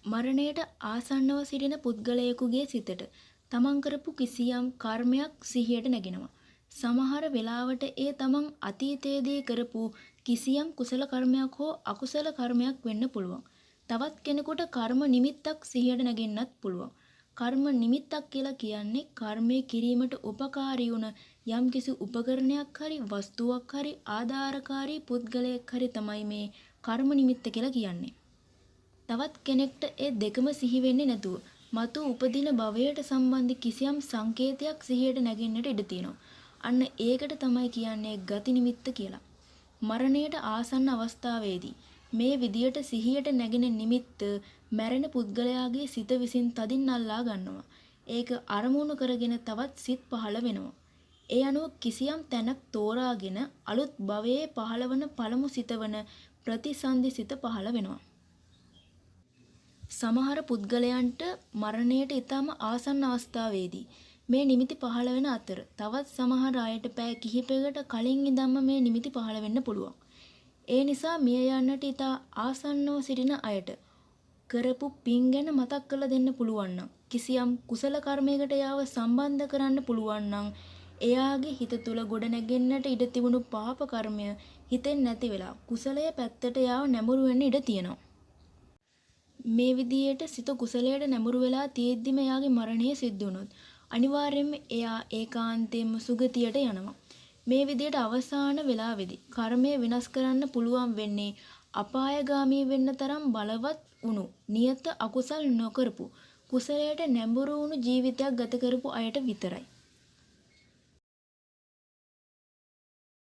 මරණයට ආසන්නව සිටින පුද්ගලයෙකුගේ සිතට තමන් කරපු කිසියම් කර්මයක් සිහියට නැගෙනවා. සමහර වෙලාවට ඒ තමන් අතීතයේදී කරපු කිසියම් කුසල කර්මයක් හෝ අකුසල කර්මයක් වෙන්න පුළුවන්. තවත් කෙනෙකුට කර්ම නිමිත්තක් සිහියට නැගෙන්නත් පුළුවන්. කර්ම නිමිත්තක් කියලා කියන්නේ කර්මය කිරීමට උපකාරී වුණ යම්කිසි උපකරණයක් හරි වස්තුවක් හරි ආධාරකාරී පුද්ගලයෙක් හරි තමයි මේ කර්ම නිමිත්ත කියලා කියන්නේ. තවත් කෙනෙක්ට ඒ දෙකම සිහි වෙන්නේ නැතුව මතු උපදින භවයට සම්බන්ධ කිසියම් සංකේතයක් සිහියට නැගෙන්නට ඉඩ තියෙනවා. අන්න ඒකට තමයි කියන්නේ ගති නිමිත්ත කියලා. මරණයට ආසන්න අවස්ථාවේදී මේ විදියට සිහියට නැගෙන නිමිත්ත මැරෙන පුද්ගලයාගේ සිත විසින් තදින් අල්ලා ගන්නවා. ඒක අරමුණු කරගෙන තවත් සිත් පහළ වෙනවා. ඒ අනුව කිසියම් තැනක් තෝරාගෙන අලුත් භවයේ පහළවන පළමු සිතවන ප්‍රතිසන්දි සිත පහළ වෙනවා. සමහර පුද්ගලයන්ට මරණයට ඊටම ආසන්න අවස්ථාවේදී මේ නිමිති පහළ වෙන අතර තවත් සමහර අයට පැය කිහිපයකට කලින් ඉඳන්ම මේ නිමිති පහළ වෙන්න පුළුවන්. ඒ නිසා මිය යන්නට ඉතා ආසන්නව සිටින අයට කරපු පින් ගැන මතක් කරලා දෙන්න පුළුවන් නම් කිසියම් කුසල කර්මයකට යාව සම්බන්ධ කරන්න පුළුවන් නම් එයාගේ හිත තුල ගොඩ නැගෙන්නට ඉඩ තිබුණු පාප කර්මය හිතෙන් නැති වෙලා කුසලයේ පැත්තට යාව නැඹුරු වෙන්න ඉඩ තියෙනවා. මේ විදියට සිත කුසලයට නැඹුරු වෙලා තියෙද්දිම එයාගේ මරණය සිද්ධ වුණොත් අනිවාර්යයෙන්ම එයා ඒකාන්තයෙන්ම සුගතියට යනවා. මේ විදියට අවසාන වෙලාවේදී කර්මය විනාශ කරන්න පුළුවන් වෙන්නේ අපායගාමී වෙන්න තරම් බලවත් වුණු නියත අකුසල් නොකරපු කුසලයට නැඹුරු වුණු ජීවිතයක් ගත කරපු අයට විතරයි.